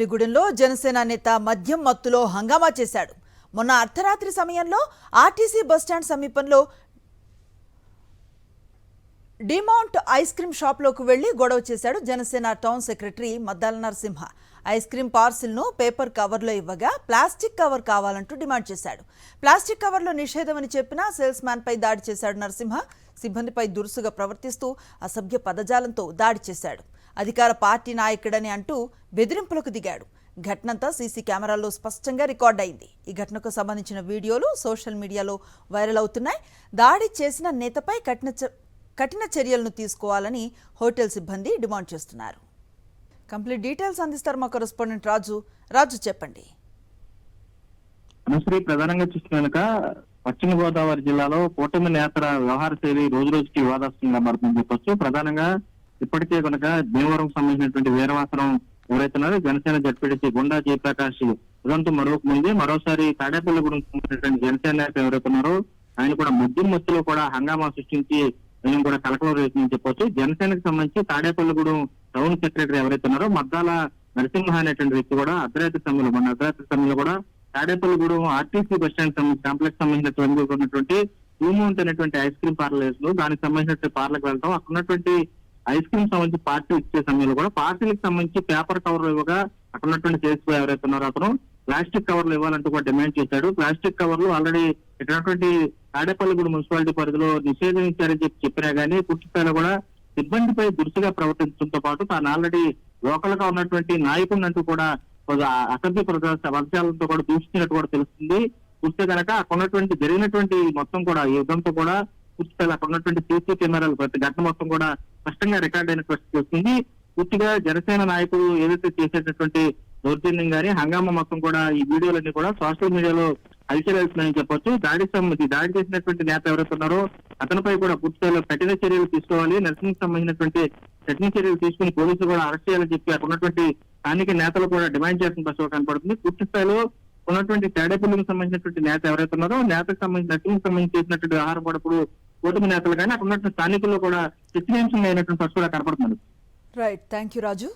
గూడెంలో జనసేన నేత మద్యం మత్తులో హంగామా చేశాడు. మొన్న అర్ధరాత్రి సమయంలో ఆర్టీసీ బస్టాండ్ సమీపంలో డిమౌంట్ ఐస్ క్రీమ్ షాప్లోకి వెళ్లి గొడవ చేశాడు Janasena town secretary Maddala Narasimha. Ice cream పార్సిల్ను పేపర్ కవర్లో ఇవ్వగా ప్లాస్టిక్ కవర్ కావాలంటూ డిమాండ్ చేశాడు. ప్లాస్టిక్ కవర్లో నిషేధమని చెప్పినా సేల్స్ మ్యాన్ పై దాడి చేశాడు నరసింహ. సిబ్బందిపై దురుసుగా ప్రవర్తిస్తూ అసభ్య పదజాలంతో దాడి చేశాడు. అధికార పార్టీ నాయకుడని అంటూ బెదిరింపులకు దిగాడు. ఘటనంతా సీసీ కెమెరాల్లో స్పష్టంగా రికార్డ్ అయింది. ఈ ఘటనకు సంబంధించిన వీడియోలు సోషల్ మీడియాలో వైరల్ అవుతున్నాయి. దాడి చేసిన నేతపై కఠిన చర్యలను తీసుకోవాలని హోటల్ సిబ్బంది డిమాండ్ చేస్తున్నారు. కంప్లీట్ డీటెయిల్స్ అందిస్తారు మా కరెస్పాండెంట్ రాజు చెప్పండి. అనుశ్రీ, ప్రధానంగా చూస్తే కనుక పశ్చిమ గోదావరి జిల్లాలో కూటమి నేతల వ్యవహార శైలి రోజు రోజుకి వివాదాస్పదంగా మారుతుందని చెప్పొచ్చు. ప్రధానంగా ఇప్పటికే కనుక భీమవరం సంబంధించినటువంటి వీరవాసనం ఎవరైతున్నారో జనసేన జడ్పీటీసీ గుండా జయప్రకాష్ ఉదంతం మరోసారి తాడేపల్లిగూడెం సంబంధించినటువంటి జనసేన నేత ఎవరైతున్నారో ఆయన కూడా మద్యం మత్తులో కూడా హంగామా సృష్టించి ఆయన కూడా కలకలం రేసిందని చెప్పొచ్చు. జనసేనకు సంబంధించి తాడేపల్లిగూడెం టౌన్ సెక్రటరీ ఎవరైతున్నారో మద్దాల నరసింహ అనేటువంటి వ్యక్తి కూడా అర్ధరాత్రి సమయంలో కూడా తాడేపల్లిగూడెం ఆర్టీసీ బస్టాండ్ కాంప్లెక్స్ సంబంధించినటువంటి డిమౌంట్ అనేటువంటి ఐస్ క్రీమ్ పార్లర్స్ లో దానికి సంబంధించిన పార్లకు వెళ్తాం. అక్కడ ఉన్నటువంటి ఐస్ క్రీమ్ సంబంధించి పార్సల్ ఇచ్చే సమయంలో కూడా పార్సల్కి సంబంధించి పేపర్ కవర్లు ఇవ్వగా అక్కడ ఉన్నటువంటి సేల్స్ బాయ్ ఎవరైతే ఉన్నారో అతను ప్లాస్టిక్ కవర్లు ఇవ్వాలంటూ కూడా డిమాండ్ చేశాడు. ప్లాస్టిక్ కవర్లు ఆల్రెడీ ఇటువంటి తాడేపల్లిగూడెం మున్సిపాలిటీ పరిధిలో నిషేధించారని చెప్పినా గానీ పూర్తిస్థాయిలో కూడా సిబ్బందిపై దురుసుగా ప్రవర్తించడంతో పాటు తాను ఆల్రెడీ లోకల్ గా ఉన్నటువంటి నాయకుడినంటూ కూడా అసభ్య వర్గాలతో కూడా దూషించినట్టు కూడా తెలుస్తుంది. చూస్తే కనుక అక్కడ ఉన్నటువంటి జరిగినటువంటి మొత్తం కూడా ఈ యుద్ధంతో కూడా పూర్తిగా అక్కడ ఉన్నటువంటి సీసీ కెమెరాలు ప్రతి ఘటన మొత్తం కూడా స్పష్టంగా రికార్డ్ అయినట్టు చూస్తుంది. పూర్తిగా జనసేన నాయకులు ఏదైతే చేసేటటువంటి దౌర్జన్యం గానీ హంగామా మొత్తం కూడా ఈ వీడియోలన్నీ కూడా సోషల్ మీడియాలో హల్చలేస్తున్నాయని చెప్పొచ్చు. దాడి చేసినటువంటి నేత ఎవరైతే ఉన్నారో అతనిపై కూడా పూర్తిగా కఠిన చర్యలు తీసుకోవాలి, నర్సింగ్ సంబంధించినటువంటి కఠిన చర్యలు తీసుకుని పోలీసులు కూడా అరెస్ట్ చేయాలని చెప్పి అక్కడ ఉన్నటువంటి స్థానిక నేతలు కూడా డిమాండ్ చేస్తున్న పరిస్థితి కనపడుతుంది. పూర్తి స్థాయిలో ఉన్నటువంటి తాడేపల్లికి సంబంధించినటువంటి నేత ఎవరైతే ఉన్నారో నేతకు సంబంధించి నర్సింగ్ సంబంధించి చేసినటువంటి వ్యవహారం కూడా ఇప్పుడు కూటమి నేతలు కానీ అక్కడ ఉన్నటువంటి స్థానికుల్లో కూడా చర్చనీయాంశంగా అయినటువంటి పరిస్థితి కూడా కనపడుతుంది. Right, thank you Raju.